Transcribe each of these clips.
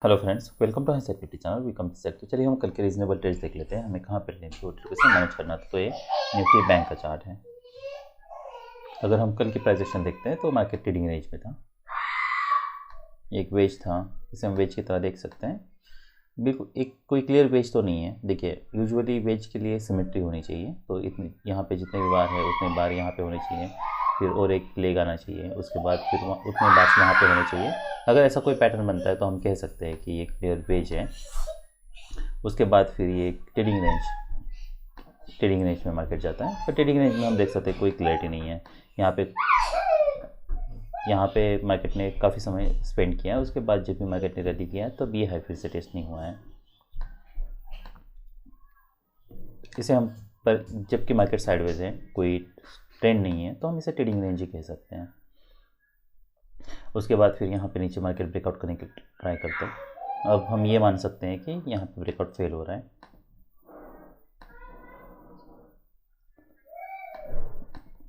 Hello friends, welcome to high PT channel. We come set. तो चलिए हम कल के रीजनेबल ट्रेड्स देख लेते हैं, हमें कहाँ पर निफ्टी कैसे मैनेज करना था। तो ये निफ्टी बैंक का चार्ट है। अगर हम कल की प्राइस एक्शन देखते हैं तो मार्केट ट्रेडिंग रेंज में था, एक वेज था, इसे हम वेज की तरह देख सकते हैं। बिल्कुल एक कोई क्लियर वेज तो नहीं है। देखिए यूजुअली वेज के लिए सिमेट्री होनी चाहिए, तो इतनी यहाँ पे जितने भी बार है उतने बार यहाँ पे होने चाहिए, फिर और एक लेग आना चाहिए, उसके बाद फिर उतने बार यहाँ पे होने चाहिए। अगर ऐसा कोई पैटर्न बनता है तो हम कह सकते हैं कि ये क्लियर वेज है। उसके बाद फिर ये ट्रेडिंग रेंज में मार्केट जाता है। पर ट्रेडिंग रेंज में हम देख सकते हैं कोई क्लैरिटी नहीं है। यहाँ पे मार्केट ने काफ़ी समय स्पेंड किया है, उसके बाद जब भी मार्केट ने रैली किया है तब ये हाई फिर से टेस्ट नहीं हुआ है। इसे हम पर जबकि मार्केट साइडवेज है, कोई ट्रेंड नहीं है, तो हम इसे ट्रेडिंग रेंज ही कह सकते हैं। उसके बाद फिर यहाँ पे नीचे मार्केट ब्रेकआउट करने की ट्राई करते हैं। अब हम ये मान सकते हैं कि यहाँ पे ब्रेकआउट फेल हो रहा है।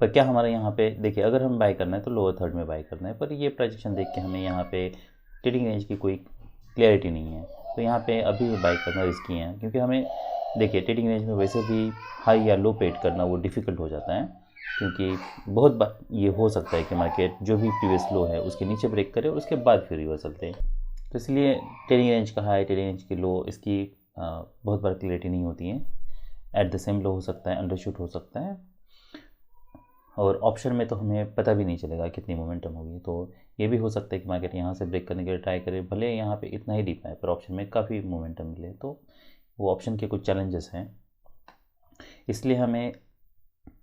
पर क्या हमारा यहाँ पे देखिए, अगर हम बाय करना है तो लोअर थर्ड में बाय करना है, पर ये प्रोजेक्शन देख के हमें यहाँ पे ट्रेडिंग रेंज की कोई क्लैरिटी नहीं है, तो यहाँ पे अभी भी बाय करना रिस्की है। क्योंकि हमें देखिए ट्रेडिंग रेंज में वैसे भी हाई या लो पेड करना वो डिफ़िकल्ट हो जाता है, क्योंकि बहुत बार ये हो सकता है कि मार्केट जो भी प्रीवियस लो है उसके नीचे ब्रेक करे और उसके बाद फिर रिवर्सल दे। तो इसलिए ट्रेडिंग रेंज का हाई, ट्रेडिंग रेंज की लो, इसकी बहुत बार क्लियरिटी नहीं होती है। एट द सेम लो हो सकता है, अंडरशूट हो सकता है, और ऑप्शन में तो हमें पता भी नहीं चलेगा कितनी मोमेंटम होगी। तो ये भी हो सकता है कि मार्केट यहाँ से ब्रेक करने के लिए ट्राई करे, भले यहाँ पे इतना ही डीप है पर ऑप्शन में काफ़ी मोमेंटम मिले। तो वो ऑप्शन के कुछ चैलेंजेस हैं, इसलिए हमें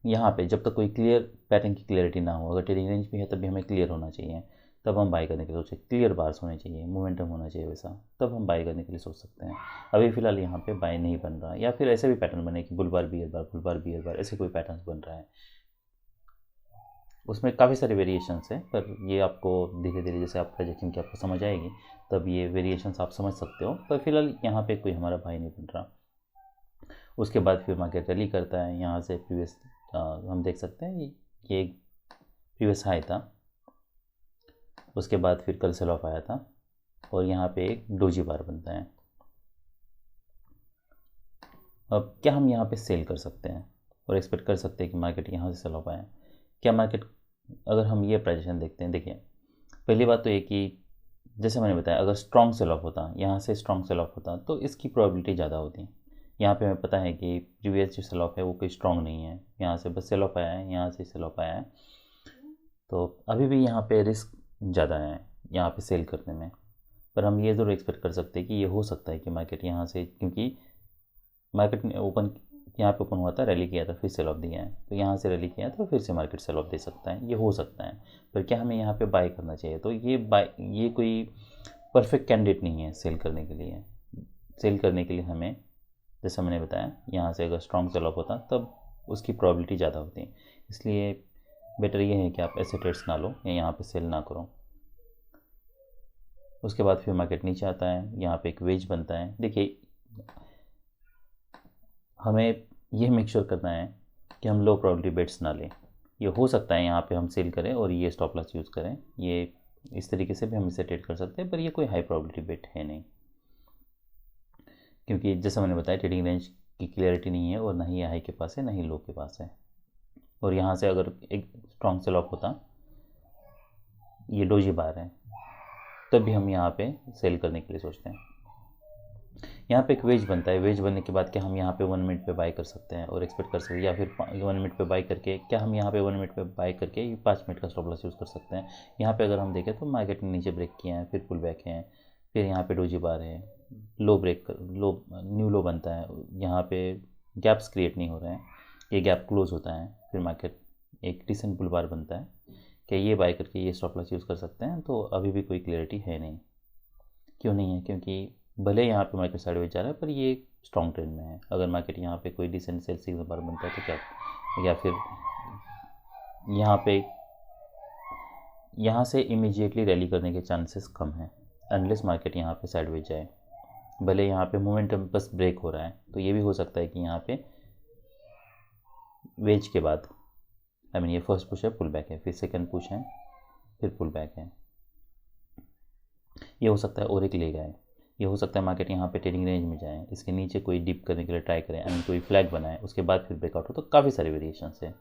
यहाँ पे जब तक कोई क्लियर पैटर्न की क्लियरिटी ना हो, अगर ट्रेडिंग रेंज भी है तब भी हमें क्लियर होना चाहिए, तब हम बाय करने के लिए सोचें। क्लियर बार्स होने चाहिए, मोमेंटम होना चाहिए वैसा, तब हम बाय करने के लिए सोच सकते हैं। अभी फ़िलहाल यहाँ पे बाय नहीं बन रहा, या फिर ऐसे भी पैटर्न बने कि बुल बार बियर बार, बुल बार बियर बार, ऐसे कोई पैटर्न बन रहा है। उसमें काफ़ी सारे वेरिएशंस हैं, पर ये आपको धीरे धीरे जैसे आप प्रोजेक्शन की आपको समझ आएगी तब ये वेरिएशंस आप समझ सकते हो। पर फिलहाल यहाँ पे कोई हमारा भाई नहीं बन रहा। उसके बाद फिर मार्केट रैली करता है। यहाँ से प्रीवियस हम देख सकते हैं ये एक प्रीवियस हाई था, उसके बाद फिर कल सेल ऑफ आया था, और यहाँ पे एक डोजी बार बनता है। अब क्या हम यहाँ पे सेल कर सकते हैं और एक्सपेक्ट कर सकते हैं कि मार्केट यहाँ से सेल ऑफ आए? क्या मार्केट, अगर हम ये प्राइजेशन देखते हैं, देखिए पहली बात तो ये कि जैसे मैंने बताया, अगर स्ट्रॉन्ग सेल ऑफ होता, यहाँ से स्ट्रॉन्ग सेल ऑफ होता तो इसकी प्रोबेबिलिटी ज़्यादा होती। यहाँ पे हमें पता है कि प्रीवियस जो सेल ऑफ है वो कोई स्ट्रॉन्ग नहीं है, यहाँ से बस सेल ऑफ आया है, यहाँ से सेल ऑफ आया है, तो अभी भी यहाँ पे रिस्क ज़्यादा है यहाँ पे सेल करने में। पर हम ये ज़रूर एक्सपेक्ट कर सकते हैं कि ये हो सकता है कि मार्केट यहाँ से, क्योंकि मार्केट ने ओपन यहाँ पे ओपन हुआ था, रैली किया था, फिर सेल ऑफ दिया है, तो यहाँ से रैली किया तो फिर से मार्केट सेल ऑफ दे सकता है, ये हो सकता है। पर क्या हमें यहाँ पे बाय करना चाहिए? तो ये कोई परफेक्ट कैंडिडेट नहीं है सेल करने के लिए। सेल करने के लिए हमें, जैसा मैंने बताया, यहाँ से अगर स्ट्रॉन्ग सेल ऑफ होता तब उसकी प्रॉबिलिटी ज़्यादा होती है। इसलिए बेटर ये है कि आप ऐसे ट्रेड्स ना लो या यहाँ पे सेल ना करो। उसके बाद फिर मार्केट नीचे आता है, यहाँ पे एक वेज बनता है। देखिए हमें ये मेक श्योर करना है कि हम लो प्रॉबिलिटी बेट्स ना लें। ये हो सकता है यहाँ पे हम सेल करें और ये स्टॉप लॉस यूज़ करें, ये इस तरीके से भी हम इसे ट्रेड कर सकते हैं, पर ये कोई हाई प्रॉबिलिटी बेट है नहीं, क्योंकि जैसा मैंने बताया ट्रेडिंग रेंज की क्लियरिटी नहीं है, और ना ही हाई के पास है ना ही लो के पास है। और यहाँ से अगर एक स्ट्रॉन्ग सेल ऑफ होता, ये डोजी बार है, तब भी हम यहाँ पे सेल करने के लिए सोचते हैं। यहाँ पे एक वेज बनता है, वेज बनने के बाद क्या हम यहाँ पे 1 मिनट पे बाय कर सकते हैं और एक्सपेक्ट कर सकते हैं, या फिर 1 मिनट पे बाय करके क्या हम यहाँ पे 1 मिनट पे बाय करके 5 मिनट का स्टॉप लॉस यूज़ कर सकते हैं? यहाँ पे अगर हम देखें तो मार्केट ने नीचे ब्रेक किया है, फिर पुल बैक है, फिर यहाँ पे डोजी बार है, लो ब्रेक लो न्यू लो बनता है, यहाँ पे गैप्स क्रिएट नहीं हो रहे हैं, ये गैप क्लोज होता है, फिर मार्केट एक डिसेंट बुल बार बनता है। क्या ये बाय करके ये स्टॉप लॉस यूज़ कर सकते हैं? तो अभी भी कोई क्लियरिटी है नहीं। क्यों नहीं है? क्योंकि भले यहाँ पे मार्केट साइडवेज जा रहा है पर ये स्ट्रॉन्ग ट्रेंड में है। अगर मार्केट यहाँ पे कोई डिसेंट सेल सिग्नल बार बनता है तो क्या, या फिर यहाँ पे यहाँ से इमीडिएटली रैली करने के चांसेस कम हैं, अनलेस मार्केट यहाँ पे साइडवेज जाए। भले यहाँ पे मोमेंटम बस ब्रेक हो रहा है, तो ये भी हो सकता है कि यहाँ पे वेज के बाद, आई मीन ये फर्स्ट पुश है, पुल बैक है, फिर सेकंड पुश है, फिर पुल बैक है, ये हो सकता है और एक लेग आए। ये हो सकता है मार्केट यहाँ पे ट्रेडिंग रेंज में जाए, इसके नीचे कोई डिप करने के लिए ट्राई करें, आई मीन कोई फ्लैग बनाए, उसके बाद फिर ब्रेकआउट हो, तो काफ़ी सारे वेरिएशंस है।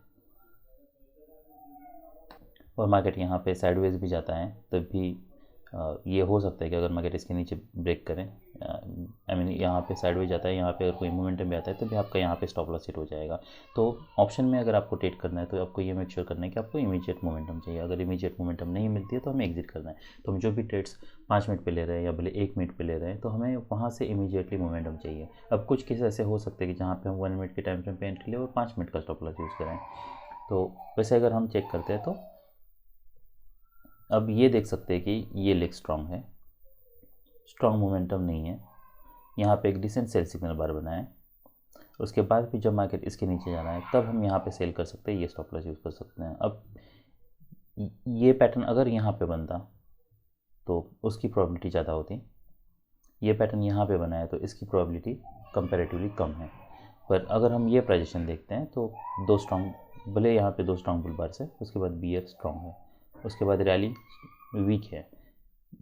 और मार्केट यहाँ पे साइडवेज भी जाता है तब भी ये हो सकता है कि अगर मार्केट इसके नीचे ब्रेक करें, आई मीन यहाँ पे साइडवेज जाता है, यहाँ पे अगर कोई मोमेंटम भी आता है तो भी आपका यहाँ पे स्टॉप लॉस हिट हो जाएगा। तो ऑप्शन में अगर आपको ट्रेड करना है तो आपको ये मेक श्योर करना है कि आपको इमीडिएट मोमेंटम चाहिए। अगर इमीडिएट मोमेंटम नहीं मिलती है तो हमें एग्जिट करना है। तो हम जो भी ट्रेड्स 5 मिनट पे ले रहे हैं या भले 1 मिनट पे ले रहे हैं, तो हमें वहाँ से इमीडिएटली मोमेंटम चाहिए। अब कुछ केस ऐसे हो सकते हैं कि जहाँ पे हम 1 मिनट के टाइम फ्रेम पे एंट्री ले और 5 मिनट का स्टॉप लॉस यूज़ करें। तो वैसे अगर हम चेक करते हैं तो अब ये देख सकते हैं कि ये लेग स्ट्रॉन्ग है, स्ट्रॉन्ग मोमेंटम नहीं है, यहाँ पे एक डिसेंट सेल सिग्नल बार बना है। उसके बाद भी जब मार्केट इसके नीचे जाना है तब हम यहाँ पे सेल कर सकते हैं, ये स्टॉप लॉस यूज़ कर सकते हैं। अब ये पैटर्न अगर यहाँ पे बनता तो उसकी प्रोबेबिलिटी ज़्यादा होती, ये पैटर्न यहाँ पे बना है तो इसकी प्रोबेबिलिटी कंपैरेटिवली कम है। पर अगर हम ये प्राइजेशन देखते हैं तो 2 स्ट्रॉन्ग, भले यहाँ पे 2 स्ट्रॉन्ग बुल बार्स है, उसके बाद बियर स्ट्रॉन्ग है, उसके बाद रैली वीक है,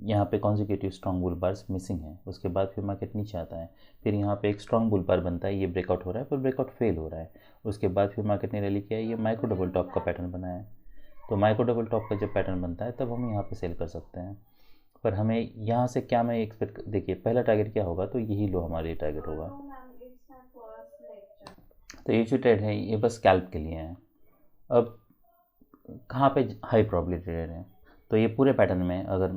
यहाँ पे consecutive strong bull bars missing है, उसके बाद फिर मार्केट नीचे आता है, फिर यहाँ पे एक स्ट्रॉन्ग बुल बार बनता है, ये ब्रेकआउट हो रहा है पर ब्रेकआउट फेल हो रहा है, उसके बाद फिर मार्केट ने रैली किया है, ये माइक्रो डबल टॉप का पैटर्न बना है। तो माइक्रो डबल टॉप का जब पैटर्न बनता है तब हम यहाँ पे सेल कर सकते हैं। पर हमें यहाँ से क्या मैं एक्सपेक्ट, देखिए पहला टारगेट क्या होगा, तो यही लो हमारे लिए टारगेट होगा। तो ये जो ट्रेड है ये बस स्कैल्प के लिए है। अब कहाँ पे हाई प्रोबेबिलिटी ट्रेड है, तो ये पूरे पैटर्न में अगर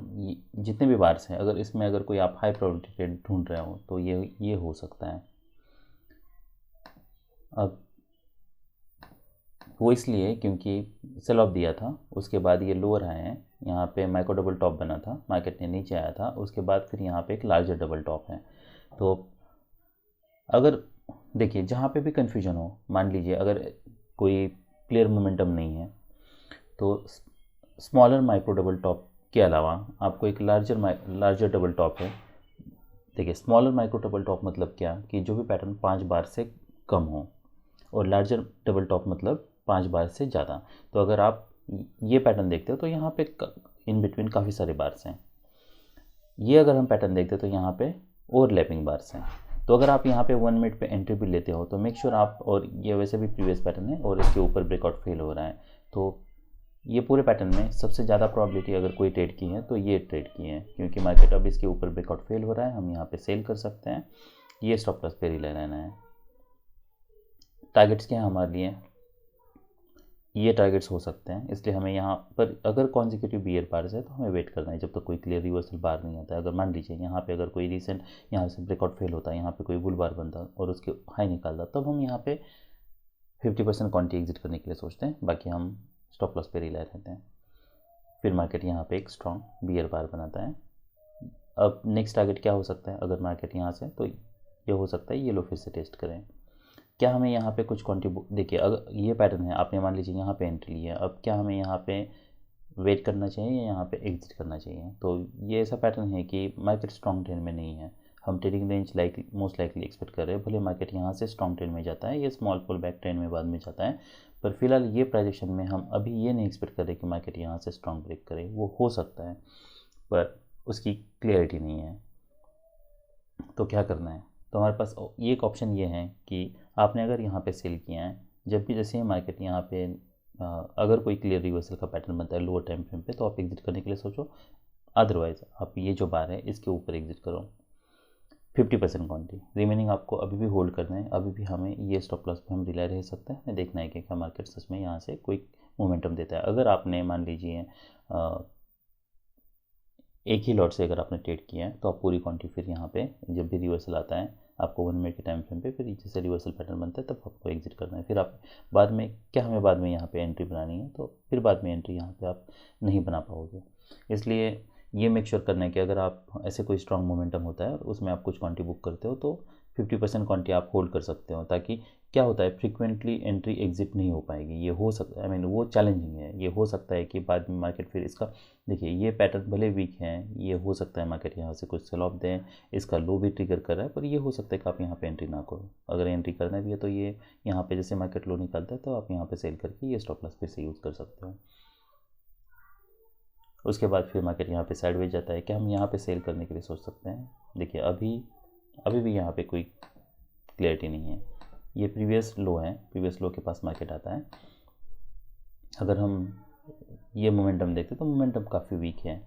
जितने भी बार्स हैं, अगर इसमें अगर कोई आप हाई प्रोबेबिलिटी ट्रेड ढूंढ रहे हो तो ये हो सकता है। अब वो इसलिए क्योंकि सेल ऑफ दिया था, उसके बाद ये लोअर आए हैं, यहाँ पे माइक्रो डबल टॉप बना था, मार्केट ने नीचे आया था, उसके बाद फिर यहाँ पे एक लार्जर डबल टॉप है। तो अगर देखिए जहाँ पे भी कन्फ्यूजन हो, मान लीजिए अगर कोई क्लियर मोमेंटम नहीं है तो स्मॉलर माइक्रो डबल टॉप के अलावा आपको एक लार्जर डबल टॉप है। देखिए स्मॉलर माइक्रो डबल टॉप मतलब क्या, कि जो भी पैटर्न 5 बार से कम हो, और लार्जर डबल टॉप मतलब 5 बार से ज़्यादा। तो अगर आप ये पैटर्न देखते हो तो यहाँ पे इन बिटवीन काफ़ी सारे बार्स हैं। ये अगर हम पैटर्न देखते हो तो यहाँ पे ओवरलैपिंग बार्स हैं। तो अगर आप यहाँ पे 1 मिनट पे एंट्री भी लेते हो तो मेक श्योर आप, और ये वैसे भी प्रीवियस पैटर्न है और इसके ऊपर ब्रेकआउट फेल हो रहा है, तो ये पूरे पैटर्न में सबसे ज़्यादा प्रॉबिलिटी अगर कोई ट्रेड की है तो ये ट्रेड की है, क्योंकि मार्केट अब इसके ऊपर ब्रेकआउट फेल हो रहा है, हम यहाँ पे सेल कर सकते हैं, ये स्टॉप लॉस पे रिले रहना है। टारगेट्स क्या है हमारे लिए, ये टारगेट्स हो सकते हैं, इसलिए हमें यहाँ पर अगर कॉन्जिक्यूटिव बियर बार्स है तो हमें वेट करना है जब तक कोई क्लियर रिवर्सल बार नहीं आता है। अगर मान लीजिए यहाँ पे अगर कोई रिसेंट यहाँ से ब्रेकआउट फेल होता है, यहाँ पे कोई बुल बार बनता और उसके हाई निकालता, तब हम यहाँ पे 50% क्वांटिटी एग्जिट करने के लिए सोचते हैं, बाकी हम स्टॉप लॉस पे रिलाय रहते हैं। फिर मार्केट यहाँ पे एक स्ट्रॉन्ग बियर बार बनाता है। अब नेक्स्ट टारगेट क्या हो सकता है, अगर मार्केट यहाँ से, तो ये हो सकता है ये लो फिर से टेस्ट करें। क्या हमें यहाँ पे कुछ देखिए अगर ये पैटर्न है, आपने मान लीजिए यहाँ पे एंट्री लिया, अब क्या हमें यहाँ पे वेट करना चाहिए या यहाँ पे एग्जिट करना चाहिए। तो ये ऐसा पैटर्न है कि मार्केट स्ट्रॉन्ग ट्रेंड में नहीं है, हम trading range most likely expect कर रहे हैं, भले मार्केट यहाँ से स्ट्रॉन्ग ट्रेंड में जाता है, ये स्मॉल पुल बैक ट्रेंड में बाद में जाता है, पर फिलहाल ये प्राइजेशन में हम अभी ये नहीं एक्सपेक्ट कर रहे कि मार्केट यहाँ से स्ट्रॉन्ग ब्रेक करे। वो हो सकता है पर उसकी क्लियरिटी नहीं है। तो क्या करना है, तो हमारे पास ये एक ऑप्शन ये है कि आपने अगर यहाँ पे सेल किया है, जब भी जैसे ही मार्केट यहाँ पे अगर कोई क्लियर रिवर्सल का पैटर्न बनता है लोअर टाइम फ्रेम पे, तो आप एग्जिट करने के लिए सोचो, अदरवाइज आप ये जो बार है इसके ऊपर एग्जिट करो। 50% क्वांटिटी रिमेनिंग आपको अभी भी होल्ड करना है, अभी भी हमें ये स्टॉप लॉस पे हम रिलाय रह सकते हैं, हमें देखना है कि क्या मार्केट सच में यहाँ से कोई मोमेंटम देता है। अगर आपने मान लीजिए एक ही लॉट से अगर आपने ट्रेड किया है तो आप पूरी क्वांटिटी फिर यहाँ पे जब भी रिवर्सल आता है आपको 1 मिनट के टाइम फ्रेम पे फिर जैसे रिवर्सल पैटर्न बनता है तब आपको एग्जिट करना है। फिर आप बाद में क्या, हमें बाद में यहाँ पे एंट्री बनानी है, तो फिर बाद में एंट्री यहाँ पे आप नहीं बना पाओगे। इसलिए ये मेक श्योर करना है कि अगर आप ऐसे कोई स्ट्रॉन्ग मोमेंटम होता है और उसमें आप कुछ क्वांटिटी बुक करते हो तो 50% क्वांटिटी आप होल्ड कर सकते हो, ताकि क्या होता है फ्रीक्वेंटली एंट्री एग्जिट नहीं हो पाएगी। ये हो सकता है, आई मीन वो चैलेंजिंग है, ये हो सकता है कि बाद में मार्केट फिर इसका, देखिए ये पैटर्न भले वीक है, ये हो सकता है मार्केट यहाँ से कुछ सेल ऑफ दें, इसका लो भी ट्रिगर कर रहा है, पर ये हो सकता है कि आप यहाँ पे एंट्री ना करो। अगर एंट्री करना भी है तो ये यहाँ पे जैसे मार्केट लो निकालता है तो आप यहाँ पे सेल करके ये स्टॉप लॉस फिर से यूज़ कर सकते हो। उसके बाद फिर मार्केट यहाँ पे साइडवेज जाता है। क्या हम यहाँ पे सेल करने के लिए सोच सकते हैं? देखिए अभी भी यहाँ पे कोई क्लियरिटी नहीं है। ये प्रीवियस लो है, प्रीवियस लो के पास मार्केट आता है। अगर हम ये मोमेंटम देखते तो मोमेंटम काफ़ी वीक है।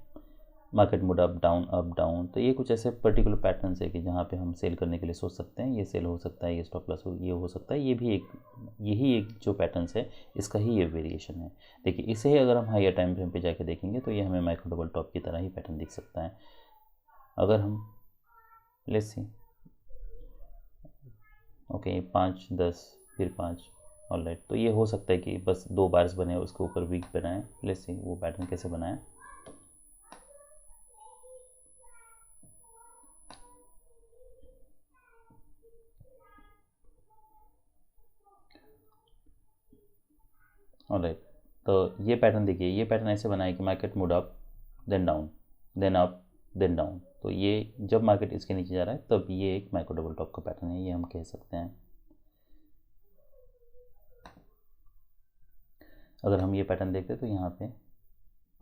मार्केट मूड अप डाउन, तो ये कुछ ऐसे पर्टिकुलर पैटर्न्स है कि जहाँ पे हम सेल करने के लिए सोच सकते हैं। ये सेल हो सकता है, ये स्टॉप लॉस ये हो सकता है। यही एक जो पैटर्न्स है इसका ही ये वेरिएशन है। देखिए इसे ही अगर हम हायर टाइम फ्रेम पे जाके देखेंगे तो ये हमें माइक्रो डबल टॉप की तरह ही पैटर्न दिख सकता है। अगर हम लेट्स सी ओके 5 10 फिर 5 ऑलराइट, तो ये हो सकता है कि बस 2 बार्स बने उसके ऊपर वीक बनाए। लेट्स सी वो पैटर्न कैसे बनाए। ऑलराइट, तो ये पैटर्न देखिए, ये पैटर्न ऐसे बनाए कि market mood up then down then up then down. तो ये जब मार्केट इसके नीचे जा रहा है तब ये एक माइक्रो डबल टॉप का पैटर्न है, ये हम कह सकते हैं। अगर हम ये पैटर्न देखते हैं तो यहाँ पे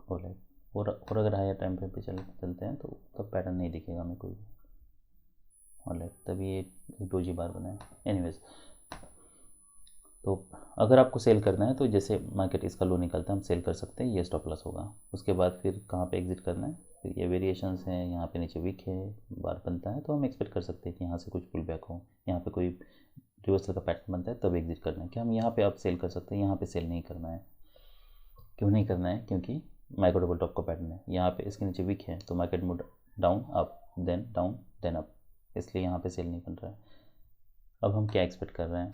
ऑलराइट, और अगर हायर टाइम फ्रेम पे चलते हैं तो तब पैटर्न नहीं दिखेगा हमें कोई भी। ऑलराइट, तभी ये एक डोजी बार बना है। एनीवेज, तो अगर आपको सेल करना है तो जैसे मार्केट इसका लो निकलता है हम सेल कर सकते हैं, ये स्टॉप लॉस होगा। उसके बाद फिर कहाँ पे एग्जिट करना है, फिर ये वेरिएशंस हैं, यहाँ पे नीचे वीक है, बार बनता है तो हम एक्सपेक्ट कर सकते हैं कि यहाँ से कुछ पुल बैक हो, यहाँ पे कोई रिवर्सल का पैटर्न बनता है तब एग्जिट करना है। कि हम यहाँ पे अब सेल कर सकते हैं, यहाँ पे सेल नहीं करना है। क्यों नहीं करना है? क्योंकि माइक्रो डबल टॉप का पैटर्न है, यहाँ पे इसके नीचे वीक है तो market mood down then up, इसलिए यहाँ पे सेल नहीं बन रहा है। अब हम क्या एक्सपेक्ट कर रहे हैं?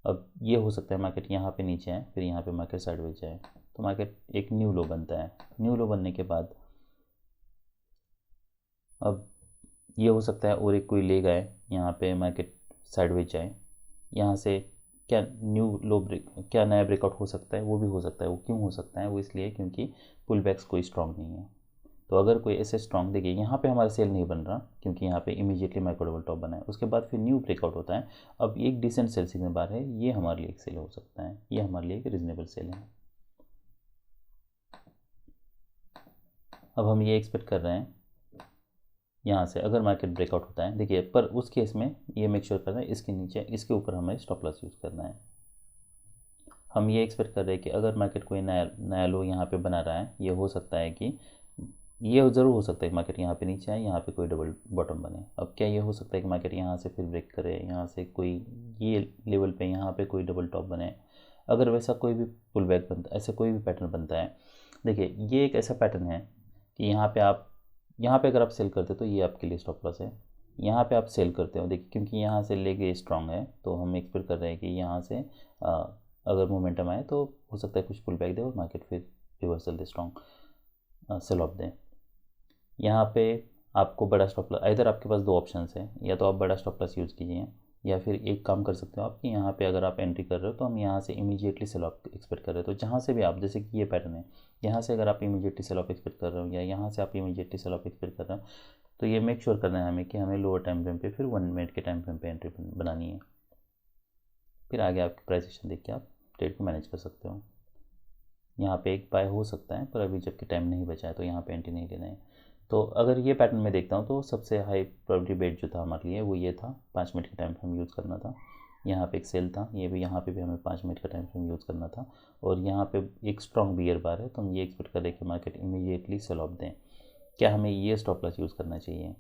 अब ये हो सकता है मार्केट यहाँ पे नीचे है, फिर यहाँ पे मार्केट साइडवेज जाए, तो मार्केट एक न्यू लो बनता है। न्यू लो बनने के बाद अब ये हो सकता है और एक कोई ले गए, यहाँ पे मार्केट साइडवेज जाए, यहाँ से क्या क्या नया ब्रेकआउट हो सकता है? वो भी हो सकता है। वो क्यों हो सकता है? वो इसलिए क्योंकि पुल बैक्स कोई स्ट्रॉन्ग नहीं है। तो अगर कोई ऐसे स्ट्रॉन्ग, देखिए यहाँ पे हमारा सेल नहीं बन रहा क्योंकि यहाँ पे इमीडिएटली माइक्रो डबल टॉप बना है, उसके बाद फिर न्यू ब्रेकआउट होता है। अब एक डिसेंट सेल सिग्नल बार है, ये हमारे लिए एक सेल हो सकता है, ये हमारे लिए एक रीजनेबल सेल है। अब हम ये एक्सपेक्ट कर रहे हैं यहाँ से अगर मार्केट ब्रेकआउट होता है, देखिए पर उस केस में ये मेक श्योर करना है इसके नीचे इसके ऊपर हमें स्टॉप लॉस यूज़ करना है। हम ये एक्सपेक्ट कर रहे हैं कि अगर मार्केट कोई नया लो यहाँ पे बना रहा है, ये हो सकता है कि ये ज़रूर हो सकता है कि मार्केट यहाँ पे नीचे आए, यहाँ पे कोई डबल बॉटम बने। अब क्या ये हो सकता है कि मार्केट यहाँ से फिर ब्रेक करे, यहाँ से कोई ये लेवल पे यहाँ पे कोई डबल टॉप बने? अगर वैसा कोई भी पुल बैक बनता, ऐसा कोई भी पैटर्न बनता है, देखिए ये एक ऐसा पैटर्न है कि यहाँ पे अगर आप सेल करते हो तो ये आपके लिए स्टॉप लॉस है। यहाँ पे आप सेल करते हो, देखिए क्योंकि यहाँ से लेके स्ट्रांग है तो हम एक्सपेक्ट कर रहे हैं कि यहाँ से अगर मोमेंटम आए तो हो सकता है कुछ पुल बैक दे और मार्केट फिर रिवर्सल दे, स्ट्रॉन्ग सेल ऑफ दे। यहाँ पे आपको बड़ा स्टॉप लॉस, इधर आपके पास 2 ऑप्शंस हैं, या तो आप बड़ा स्टॉप लॉस यूज़ कीजिए या फिर एक काम कर सकते हो आप कि यहाँ पे अगर आप एंट्री कर रहे हो तो हम यहाँ से इमीडिएटली सेल ऑफ एक्सपेक्ट कर रहे हो, तो जहाँ से भी आप, जैसे कि ये पैटर्न है, यहाँ से अगर आप इमीडिएटली सेल ऑफ एक्सपेक्ट कर रहे हो या यहाँ से आप इमीडिएटली सेल ऑफ एक्सपेक्ट कर रहे हो, तो ये मेक श्योर करना है हमें कि हमें लोअर टाइम फ्रेम पे फिर 1 मिनट के टाइम फ्रेम पे एंट्री बनानी है। फिर आगे आपकी प्राइस एक्शन देख के आप ट्रेड को मैनेज कर सकते हो। यहाँ पे एक बाय हो सकता है पर अभी जबकि टाइम नहीं बचा है तो यहाँ पे एंट्री नहीं लेना है। तो अगर ये पैटर्न में देखता हूँ तो सबसे हाई प्रोबेबिलिटी बेट जो था हमारे लिए वो ये था, 5 मिनट का टाइम फ्रेम यूज़ करना था। यहाँ पे एक सेल था, ये भी यहाँ पे भी हमें 5 मिनट का टाइम फ्रेम यूज़ करना था, और यहाँ पे एक स्ट्रॉन्ग बियर बार है तो हम ये एक्सपेक्ट कर रहे हैं कि मार्केट इमीडिएटली सेल ऑफ दें। क्या हमें ये स्टॉप लॉस यूज़ करना चाहिए?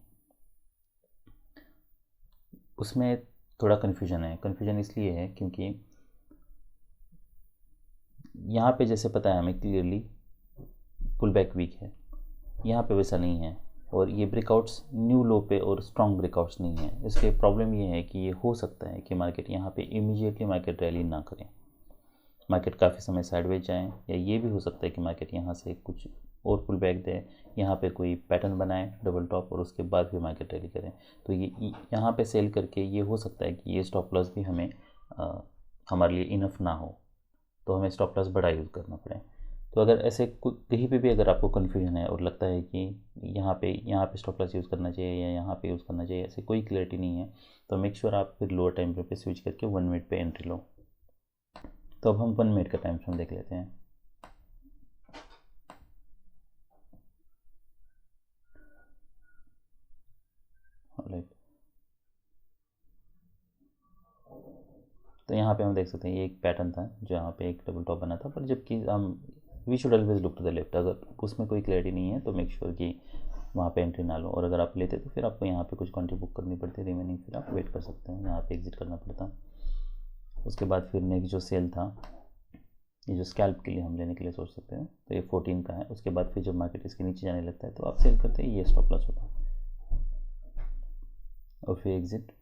उसमें थोड़ा कन्फ्यूजन है। कन्फ्यूजन इसलिए है क्योंकि यहाँ पे जैसे पता है हमें क्लियरली पुल बैक वीक है, यहाँ पे वैसा नहीं है, और ये ब्रेकआउट्स न्यू लो पे और स्ट्रॉन्ग ब्रेकआउट्स नहीं है। इसके प्रॉब्लम ये है कि ये हो सकता है कि मार्केट यहाँ पे इमीडिएटली मार्केट रैली ना करें, मार्केट काफ़ी समय साइडवेज जाए, या ये भी हो सकता है कि मार्केट यहाँ से कुछ और पुल बैक दे, यहाँ पे कोई पैटर्न बनाए डबल टॉप और उसके बाद फिर मार्केट रैली करें। तो ये यहाँ पे सेल करके ये हो सकता है कि ये स्टॉप लॉस भी हमें हमारे लिए इनफ ना हो, तो हमें स्टॉप लॉस बड़ा यूज़ करना पड़े। तो अगर ऐसे कहीं पे भी अगर आपको कन्फ्यूजन है और लगता है कि यहाँ पे स्टॉप लॉस यूज़ करना चाहिए या यहाँ पे यूज़ करना चाहिए, ऐसे कोई क्लैरिटी नहीं है, तो मेक श्योर आप फिर लोअर टाइम फ्रेम पे स्विच करके 1 मिनट पे एंट्री लो। तो अब हम 1 मिनट का टाइम फ्रेम देख लेते हैं। तो यहाँ पे हम देख सकते हैं ये एक पैटर्न था जहाँ पे एक डबल टॉप बना था, पर जबकि हम we should always look to the left. अगर उसमें कोई क्लैरिटी नहीं है तो मेक श्योर कि वहाँ पे एंट्री ना लो, और अगर आप लेते तो फिर आपको यहाँ पे कुछ क्वांटिटी बुक करनी पड़ती है, रिमेनिंग फिर आप वेट कर सकते हो, यहाँ पे एग्जिट करना पड़ता। उसके बाद फिर नेक्स्ट जो सेल था, ये जो स्कैल्प के लिए हम लेने के लिए सोच सकते हैं, तो ये 14 का है। उसके बाद फिर जब मार्केट इसके नीचे जाने लगता है तो आप सेल करते हैं, ये स्टॉप लॉस होता है, और फिर एग्जिट।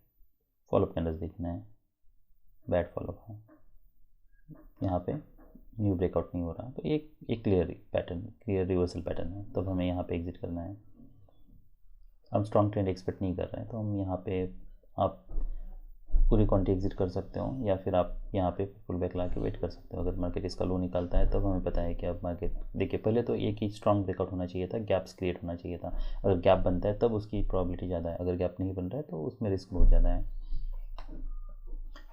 फॉलोअप कैंडल्स देखना है, बैड फॉलोअप है, यहाँ पे न्यू ब्रेकआउट नहीं हो रहा, तो एक clear pattern, clear reversal pattern है, तब हमें यहाँ पे एग्जिट करना है। हम स्ट्रॉन्ग ट्रेंड एक्सपेक्ट नहीं कर रहे हैं तो हम यहाँ पे आप पूरी क्वांटिटी एग्जिट कर सकते हो, या फिर आप यहाँ पे पुल बैक ला के वेट कर सकते हो। अगर मार्केट इसका लो निकालता है तब हमें पता है कि अब मार्केट, देखिए पहले तो एक ही स्ट्रॉन्ग ब्रेकआउट होना चाहिए था, गैप्स क्रिएट होना चाहिए था। अगर गैप बनता है तब उसकी प्रॉबिलिटी ज़्यादा है, अगर गैप नहीं बन रहा है तो उसमें रिस्क बहुत ज़्यादा है।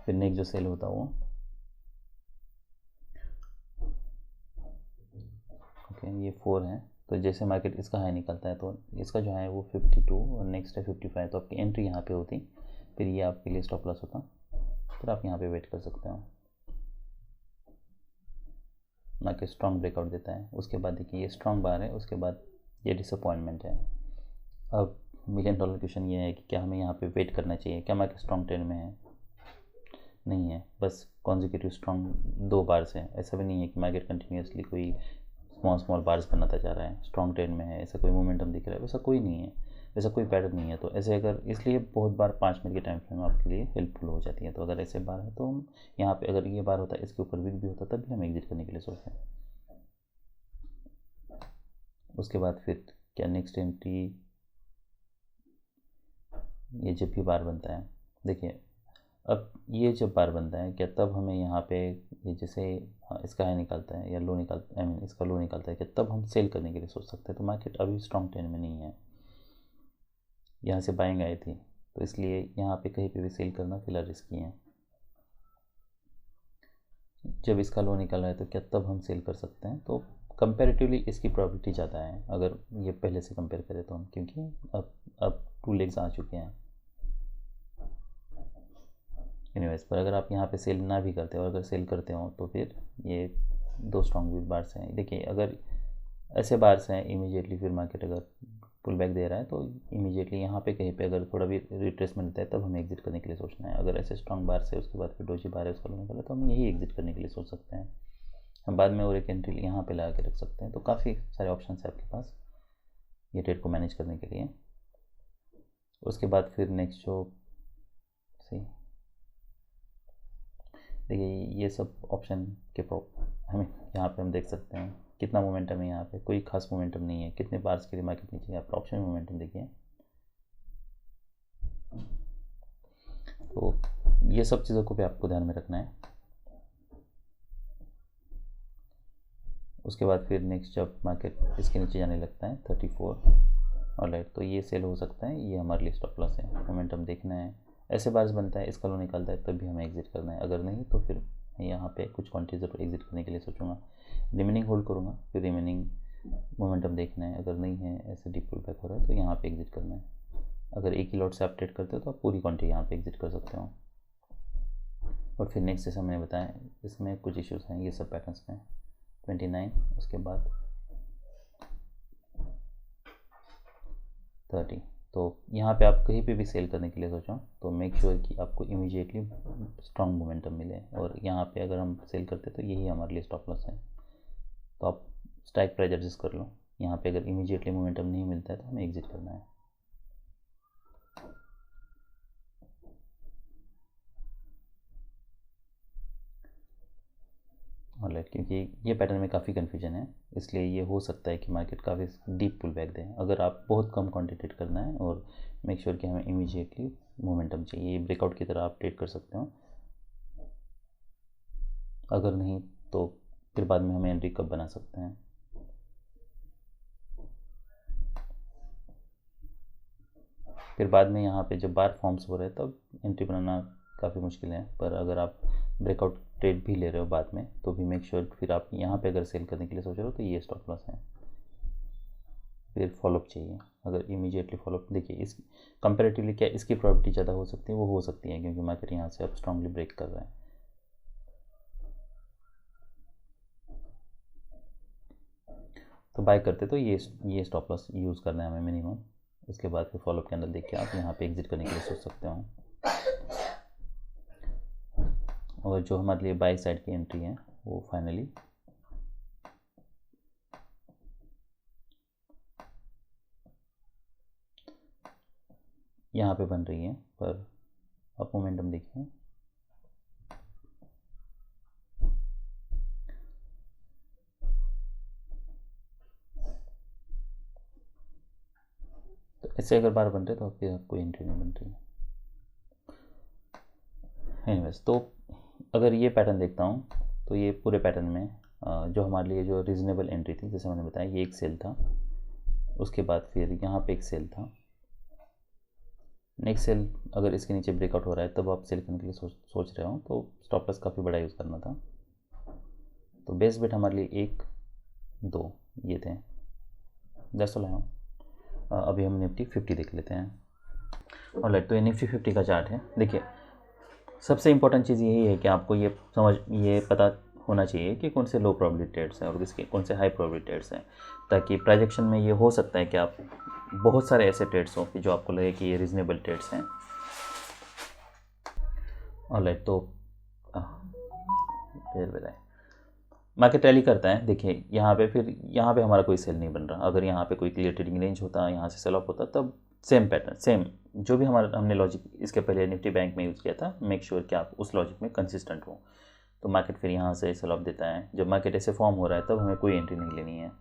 फिर नेक्स्ट जो सेल होता है वो ये 4 है। तो जैसे मार्केट इसका हाई निकलता है तो इसका जो है वो 52 और नेक्स्ट है 55, तो आपकी एंट्री यहाँ पे होती, फिर ये आपके लिए स्टॉप लॉस होता, फिर आप यहाँ पे वेट कर सकते हो। मार्केट स्ट्रॉन्ग ब्रेकआउट देता है, उसके बाद देखिए ये स्ट्रॉन्ग बार है, उसके बाद ये डिसअपॉइंटमेंट है। अब $1 मिलियन क्वेश्चन ये है कि क्या हमें यहाँ पे वेट करना चाहिए, क्या मार्केट स्ट्रॉन्ग ट्रेंड में है? नहीं है, बस कॉन्जिक्यूटिव स्ट्रॉन्ग 2 बार्स है। ऐसा भी नहीं है कि मार्केट कंटिन्यूसली कोई स्मॉल बार्स बनाता जा रहा है, स्ट्रॉन्ग ट्रेंड में है, ऐसा कोई मोमेंटम दिख रहा है, वैसा कोई नहीं है, वैसा कोई पैटर्न नहीं है। तो ऐसे अगर, इसलिए बहुत बार 5 मिनट के टाइम फ्रेम आपके लिए हेल्पफुल हो जाती है। तो अगर ऐसे बार है तो हम यहाँ पे, अगर ये बार होता है इसके ऊपर वीक भी होता तब भी हम एग्जिट करने के लिए सोचते हैं। उसके बाद फिर क्या नेक्स्ट एंट्री, ये जब भी बार बनता है, देखिए अब ये जब बार बनता है क्या तब हमें यहाँ पे, ये जैसे इसका हाई निकालता है या लो निकालता है, इसका लो निकालता है, क्या तब हम सेल करने के लिए सोच सकते हैं। तो मार्केट अभी स्ट्रॉन्ग ट्रेंड में नहीं है, यहाँ से बाइंग आई थी, तो इसलिए यहाँ पे कहीं पे भी सेल करना फिलहाल रिस्की है। जब इसका लो निकल रहा है तो क्या तब हम सेल कर सकते हैं, तो कंपेरेटिवली इसकी प्रॉबिलिटी ज़्यादा है अगर ये पहले से कंपेयर करें तो हम, क्योंकि अब 2 लेग्स आ चुके हैं एनीवेज। पर अगर आप यहाँ पे सेल ना भी करते हो, और अगर सेल करते हो तो फिर ये 2 स्ट्रॉन्ग बार्स हैं। देखिए अगर ऐसे बार्स हैं इमीडिएटली, फिर मार्केट अगर पुल बैक दे रहा है तो इमीडिएटली यहाँ पे कहीं पे अगर थोड़ा भी रिट्रेसमेंट देता है तब हमें एग्जिट करने के लिए सोचना है। अगर ऐसे स्ट्रॉन्ग बार्स है उसके बाद फिर डोजी बार है उसका लो निकला तो हम यही एग्जिट करने के लिए सोच सकते हैं। हम बाद में और एक एंट्री यहाँ पे लगा के रख सकते हैं। तो काफ़ी सारे ऑप्शन है आपके पास ये ट्रेड को मैनेज करने के लिए। उसके बाद फिर नेक्स्ट जो देखिए ये सब ऑप्शन के हमें यहाँ पे हम देख सकते हैं कितना मोमेंटम है, यहाँ पे कोई खास मोमेंटम नहीं है, कितने बार्स के लिए मार्केट नीचे गया, ऑप्शन में मोमेंटम देखिए। तो ये सब चीज़ों को भी आपको ध्यान में रखना है। उसके बाद फिर नेक्स्ट जब मार्केट इसके नीचे जाने लगता है 34 ऑलराइट, तो ये सेल हो सकता है, ये हमारे लिए स्टॉप लॉस है। मोमेंटम देखना है, ऐसे बार्स बनता है, इसका लो निकलता है तब भी हमें एग्जिट करना है, अगर नहीं तो फिर मैं यहाँ पे कुछ क्वांटिटी ज़रूर एग्जिट करने के लिए सोचूंगा, रिमेनिंग होल्ड करूँगा, फिर रिमेनिंग मोमेंटम देखना है, अगर नहीं है ऐसे डीप पुल बैक हो रहा है तो यहाँ पे एग्जिट करना है। अगर एक ही लॉट से आप ट्रेड करते हो तो आप पूरी क्वांटिटी यहाँ पे एग्जिट कर सकते हो। और फिर नेक्स्ट जैसा मैंने बताया इसमें कुछ इश्यूज़ हैं ये सब पैटर्न्स में 29, उसके बाद 30। तो यहाँ पे आप कहीं पे भी सेल करने के लिए सोचो तो मेक श्योर कि आपको इमीडिएटली स्ट्रॉन्ग मोमेंटम मिले, और यहाँ पे अगर हम सेल करते तो यही हमारे लिए स्टॉप लॉस है। तो आप स्ट्राइक प्राइस एडजस्ट कर लो, यहाँ पे अगर इमीडिएटली मोमेंटम नहीं मिलता है तो हमें एग्जिट करना है। ऑलराइट, क्योंकि ये पैटर्न में काफ़ी कन्फ्यूजन है इसलिए ये हो सकता है कि मार्केट काफ़ी डीप पुल बैक दे। अगर आप बहुत कम क्वांटिटी ट्रेड करना है और मेक श्योर कि हमें इमीडिएटली मोमेंटम चाहिए, ब्रेकआउट की तरह आप ट्रेड कर सकते हो। अगर नहीं तो फिर बाद में हमें एंट्री कब बना सकते हैं। फिर बाद में यहाँ पे जब बार फॉर्म्स हो रहे हैं तब एंट्री बनाना काफ़ी मुश्किल है, पर अगर आप ब्रेकआउट ट्रेड भी ले रहे हो बाद में तो भी मेक श्योर फिर आप यहाँ पे अगर सेल करने के लिए सोच रहे हो तो ये स्टॉप लॉस है। फिर फॉलोअप चाहिए, अगर इमीडिएटली फॉलोअप, देखिए इस कंपेरेटिवली क्या इसकी प्रॉबिलिटी ज़्यादा हो सकती है, वो हो सकती है क्योंकि मार्केट यहाँ से अब स्ट्रांगली ब्रेक कर रहा है। तो बाय करते तो ये स्टॉप लॉस यूज़ करना है हमें मिनिमम। उसके बाद फिर फॉलोअप कैंडल देख के आप यहाँ पे एग्जिट करने के लिए सोच सकते हो। और जो हमारे लिए बाई साइड की एंट्री है वो फाइनली यहाँ पे बन रही है, पर आप मोमेंटम देखिए, तो ऐसे अगर बार बन रहे तो फिर आपको एंट्री नहीं बन रही है। एनीवेज, तो अगर ये पैटर्न देखता हूँ तो ये पूरे पैटर्न में जो हमारे लिए जो रीज़नेबल एंट्री थी, जैसे मैंने बताया ये एक सेल था, उसके बाद फिर यहाँ पे एक सेल था, नेक्स्ट सेल अगर इसके नीचे ब्रेकआउट हो रहा है तब आप सेल करने के लिए सोच रहे हो तो स्टॉप लॉस काफ़ी बड़ा यूज़ करना था। तो बेस्ट बेट हमारे लिए 1 2 ये थे, दैट्स ऑल। अभी हम निफ्टी 50 देख लेते हैं। ऑलराइट, तो ये निफ्टी 50 का चार्ट है। देखिए, सबसे इंपॉर्टेंट चीज़ यही है कि आपको ये पता होना चाहिए कि कौन से लो प्रोबेबिलिटी ट्रेड्स हैं और किसके कौन से हाई प्रोबेबिलिटी ट्रेड्स हैं, ताकि प्रोजेक्शन में ये हो सकता है कि आप बहुत सारे ऐसे ट्रेड्स हों कि जो आपको लगे कि ये रीजनेबल ट्रेड्स हैं। ऑलराइट, तो फिर मार्केट रैली करता है। देखिए यहाँ पे हमारा कोई सेल नहीं बन रहा। अगर यहाँ पे कोई क्लियर ट्रेडिंग रेंज होता, यहाँ से सेल ऑफ होता, तब सेम पैटर्न, सेम जो भी हमने लॉजिक इसके पहले निफ्टी बैंक में यूज़ किया था, मेक श्योर कि आप उस लॉजिक में कंसिस्टेंट हो। तो मार्केट फिर यहाँ से सेल ऑफ देता है। जब मार्केट ऐसे फॉर्म हो रहा है तब हमें कोई एंट्री नहीं लेनी है।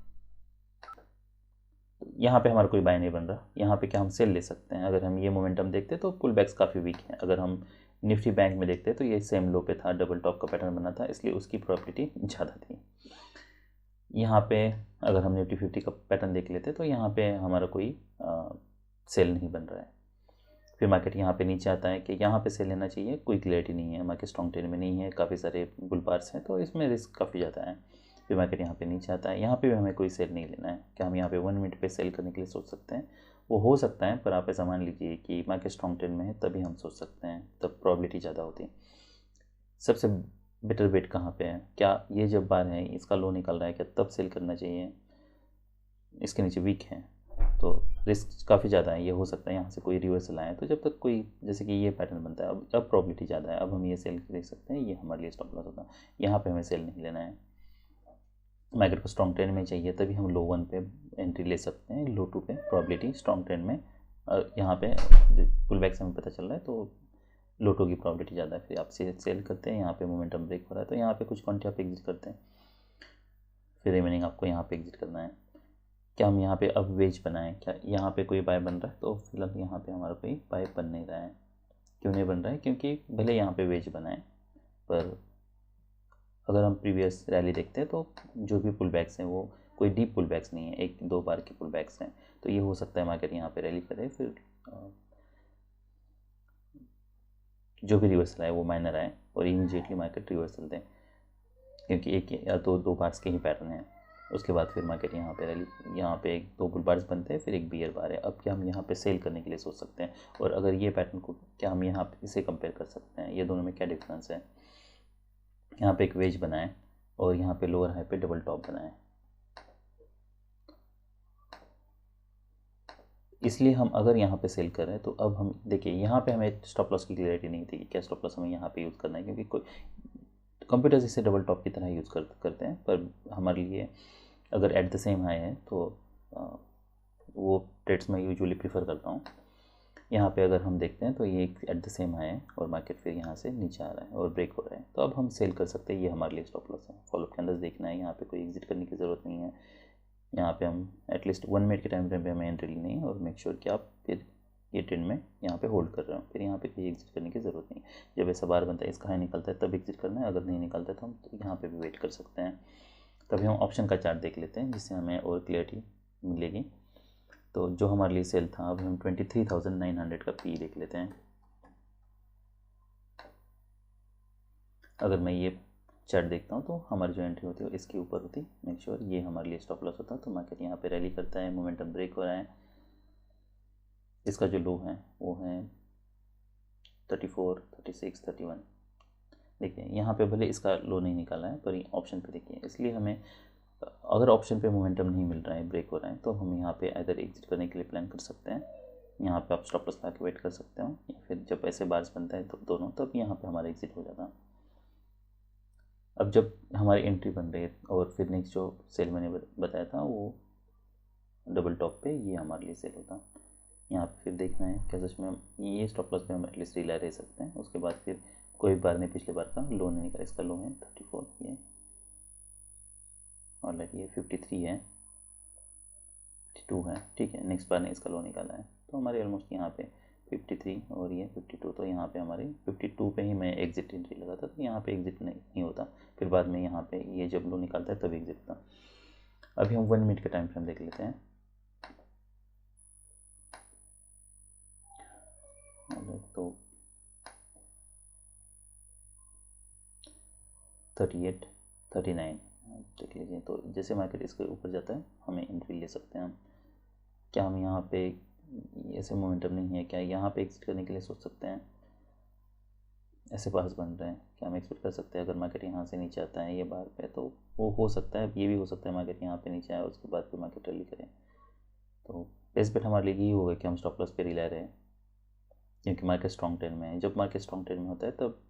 यहाँ पे हमारा कोई बाय नहीं बन रहा, यहाँ पे क्या हम सेल ले सकते हैं। अगर हम ये मोमेंटम देखते तो पुल बैक्स काफ़ी वीक हैं। अगर हम निफ्टी बैंक में देखते तो ये सेम लो पे था, डबल टॉप का पैटर्न बना था, इसलिए उसकी प्रॉफिटिटी ज़्यादा थी। यहाँ पे अगर हम निफ्टी 50 का पैटर्न देख लेते तो यहाँ पे हमारा कोई सेल नहीं बन रहा है। फिर मार्केट यहाँ पे नीचे आता है कि यहाँ पे सेल लेना चाहिए, कोई क्लियरिटी नहीं है, मार्केट स्ट्रॉन्ग ट्रेंड में नहीं है, काफ़ी सारे बुल बार्स हैं, तो इसमें रिस्क काफ़ी ज़्यादा है। फिर मार्केट यहाँ पे नीचे आता है, यहाँ पे भी हमें कोई सेल नहीं लेना है। क्या हम यहाँ पे 1 मिनट पे सेल करने के लिए सोच सकते हैं? वो हो सकता है, पर आप ऐसा मान लीजिए कि मार्केट स्ट्रॉन्ग ट्रेंड में है तभी हम सोच सकते हैं, तब प्रॉबिलिटी ज़्यादा होती है। सबसे बेटर बेट कहाँ पे है? क्या ये जब बार है इसका लो निकल रहा है, क्या तब सेल करना चाहिए? इसके नीचे वीक है तो रिस्क काफ़ी ज़्यादा है। ये हो सकता है यहाँ से कोई रिवर्सल आए, तो जब तक कोई, जैसे कि ये पैटर्न बनता है, अब प्रॉबिलिटी ज़्यादा है, अब हम ये सेल देख सकते हैं, ये हमारे लिए स्टॉप लॉस होता है। यहाँ पे हमें सेल नहीं लेना है। मार्केट को स्ट्रॉन्ग ट्रेंड में चाहिए तभी हम लो 1 पे एंट्री ले सकते हैं, लो 2 पे प्रॉबिलिटी स्ट्रॉन्ग ट्रेंड में। यहाँ पे पुल बैक से हमें पता चल रहा है तो लो 2 की प्रॉबिलिटी ज़्यादा है। फिर आप सेल करते हैं, यहाँ पे मोमेंटम ब्रेक हो रहा है तो यहाँ पे कुछ क्वांटिटी आप एग्जिट करते हैं, फिर रिमेनिंग आपको यहाँ पे एग्जिट करना है। क्या हम यहाँ पे अब वेज बनाएं? क्या यहाँ पे कोई बाय बन रहा है? तो फिलहाल यहाँ पे हमारा कोई बाय बन नहीं रहा है। क्यों नहीं बन रहा है? क्योंकि भले यहाँ पे वेज बनाए, पर अगर हम प्रीवियस रैली देखते हैं तो जो भी पुल बैक्स हैं वो कोई डीप पुल बैक्स नहीं है, 1-2 बार के पुल बैक्स हैं। तो ये हो सकता है मार्केट यहाँ पे रैली करे, फिर जो भी रिवर्सल आए वो माइनर आए और इमीजिएटली मार्केट रिवर्सल दें, क्योंकि एक या दो बार्स के ही पैटर्न हैं। उसके बाद फिर मार्केट यहाँ पे रैली, यहाँ पे 1-2 बुल बार्स बनते हैं, फिर एक बियर बार है। अब क्या हम यहाँ पे सेल करने के लिए सोच सकते हैं? और अगर ये पैटर्न को क्या हम यहाँ पे इसे कंपेयर कर सकते हैं? ये दोनों में क्या डिफरेंस है? यहाँ पे एक वेज बनाए और यहाँ पे लोअर हाई पे डबल टॉप बनाए, इसलिए हम अगर यहाँ पे सेल कर रहे हैं तो अब हम देखिए यहाँ पे हमें स्टॉप लॉस की क्लियरिटी नहीं थी कि क्या स्टॉप लॉस हमें यहाँ पे यूज़ करना है, क्योंकि कोई कंप्यूटर्स इसे डबल टॉप की तरह यूज़ करते हैं। पर हमारे लिए अगर एट द सेम हाई है तो वो ट्रेड्स मैं यूजुअली प्रीफर करता हूँ। यहाँ पे अगर हम देखते हैं तो ये एट द सेम हाई है और मार्केट फिर यहाँ से नीचे आ रहा है और ब्रेक हो रहा है, तो अब हम सेल कर सकते हैं। ये हमारे लिए स्टॉप लॉस है। फॉलोअप के अंदर देखना है, यहाँ पे कोई एग्जिट करने की ज़रूरत नहीं है। यहाँ पे हम एटलीस्ट 1 मिनट के टाइम फ्रेम पे हमें एंट्री लेनी है और मेक श्योर कि आप फिर ये ट्रेंड में यहाँ पे होल्ड कर रहे हो। फिर यहाँ पे कोई एग्जिट करने की ज़रूरत नहीं। जब ऐसा बार बनता है, इसका हाई निकलता है तब एग्जिट करना है, अगर नहीं निकलता है तो हम यहाँ पे भी वेट कर सकते हैं। तभी हम ऑप्शन का चार्ट देख लेते हैं जिससे हमें और क्लियरिटी मिलेगी। तो जो हमारे लिए सेल था, अब हम 23,900 का पी देख लेते हैं। अगर मैं ये चार्ट देखता हूँ तो हमारी जो एंट्री होती है इसके ऊपर होती, मेक श्योर ये हमारे लिए स्टॉप लॉस होता है। तो मार्केट यहाँ पे रैली करता है, मोमेंटम ब्रेक हो रहा है। इसका जो लो है वो है 34, 36, 31। देखिए यहाँ पे भले इसका लो नहीं निकाला है, पर ऑप्शन पे देखिए, इसलिए हमें अगर ऑप्शन पे मोमेंटम नहीं मिल रहा है, ब्रेक हो रहा है, तो हम यहाँ पे इधर एग्जिट करने के लिए प्लान कर सकते हैं। यहाँ पे आप स्टॉप लॉस लगा के वेट कर सकते हो, या फिर जब ऐसे बार्स बनता है तो दोनों, तब यहाँ पे हमारा एग्जिट हो जाता। अब जब हमारी एंट्री बन रही है और फिर नेक्स्ट जो सेल मैंने बताया था वो डबल टॉप पे, ये हमारे लिए सेल होता। यहाँ पे फिर देखना है क्या सच में ये स्टॉप लॉस पे हम एटलीस्ट रिला रह सकते हैं। उसके बाद फिर कोई बार नहीं, पिछले बार का लो नहीं निकाला, इसका लो है 34 ये, और ये 53 है, 52 है, ठीक है। नेक्स्ट बार ने इसका लो निकाला है, तो हमारे ऑलमोस्ट यहाँ पे 53 और ये 52, तो यहाँ पे हमारे 52 पे ही मैं एग्जिट एंट्री लगा था, तो यहाँ पे एग्जिट नहीं होता। फिर बाद में यहाँ पे ये जब लो निकालता है तब एग्जिट था। अभी हम 1 मिनट का टाइम फ्रेम देख लेते हैं। तो 38, 39 देख लीजिए। तो जैसे मार्केट इसके ऊपर जाता है हमें एंट्री ले सकते हैं हम। क्या हम यहाँ पे ऐसे मोमेंटम नहीं है, क्या यहाँ पे एग्जिट करने के लिए सोच सकते हैं? ऐसे पास बन रहे हैं, क्या हम एक्सपेक्ट कर सकते हैं अगर मार्केट यहाँ से नीचे आता है ये बार पे, तो वो हो सकता है, ये भी हो सकता है मार्केट यहाँ पे नीचे आए उसके बाद फिर मार्केट रैली करें। तो बेस्ट बेट हमारे लिए यही होगा कि हम स्टॉप लॉस पे रिला रहे हैं, क्योंकि मार्केट स्ट्रॉन्ग ट्रेंड में है। जब मार्केट स्ट्रॉन्ग ट्रेंड में होता है तब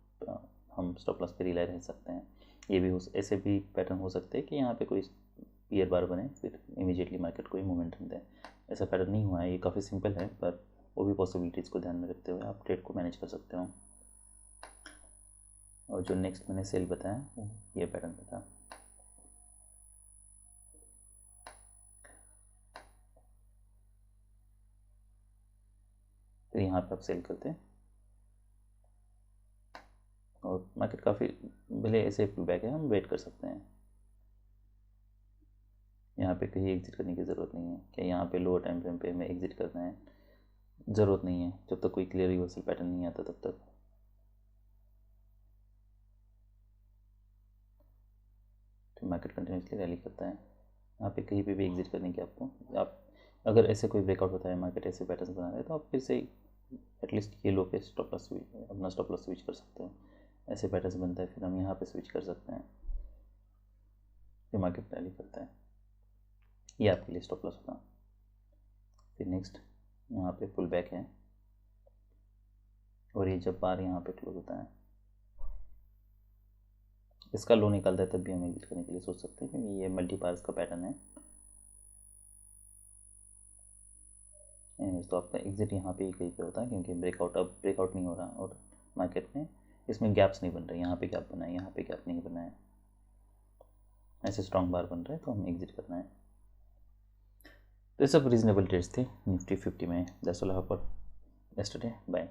हम स्टॉप लॉस पे रिला रह सकते हैं। ये भी ऐसे भी पैटर्न हो सकते हैं कि यहाँ पे कोई ईयर बार बने फिर इमीडिएटली मार्केट को ही मोमेंटम दे। ऐसा पैटर्न नहीं हुआ है, ये काफ़ी सिंपल है, पर वो भी पॉसिबिलिटीज़ को ध्यान में रखते हुए आप ट्रेड को मैनेज कर सकते हो। और जो नेक्स्ट मैंने सेल बताया वो ये पैटर्न था। तो यहाँ पे आप सेल करते हैं और मार्केट काफ़ी भले ऐसे बैक है, हम वेट कर सकते हैं। यहाँ पे कहीं एग्जिट करने की ज़रूरत नहीं है। क्या यहाँ पे लोअर टाइम फ्रेम पे हमें एग्जिट करना है? ज़रूरत नहीं है, जब तक कोई क्लियर रिवर्सल पैटर्न नहीं आता तब तक। तो मार्केट कंटिन्यूसली रैली करता है, यहाँ पे कहीं पे भी एग्जिट करने की आपको, आप अगर ऐसे कोई ब्रेकआउट होता है, मार्केट ऐसे पैटर्न बना रहे हैं, तो आप फिर से एटलीस्ट ये लो पे स्टॉप लॉस अपना स्टॉप लॉस स्विच कर सकते हो। ऐसे पैटर्न बनता है फिर हम यहाँ पे स्विच कर सकते हैं, फिर मार्केट रैली करता है, ये आपके लिए स्टॉप लॉस होता। फिर नेक्स्ट यहाँ पे पुल बैक है और ये जब बार यहाँ पे क्लोज होता है, इसका लो निकलता है, तब भी हम एग्जिट करने के लिए सोच सकते हैं, क्योंकि ये मल्टी पार्स का पैटर्न है। तो आपका एग्जिट यहाँ पे ही कहीं पे होता है, क्योंकि ब्रेकआउट अब ब्रेकआउट नहीं हो रहा और मार्केट में इसमें गैप्स नहीं बन रहे। यहाँ पे गैप बना है, यहाँ पे गैप नहीं बना है, ऐसे स्ट्रॉन्ग बार बन रहे हैं, तो हमें एग्जिट करना है। तो ये सब रीजनेबल ट्रेड्स थे निफ्टी 50 में। That's all for yesterday, bye.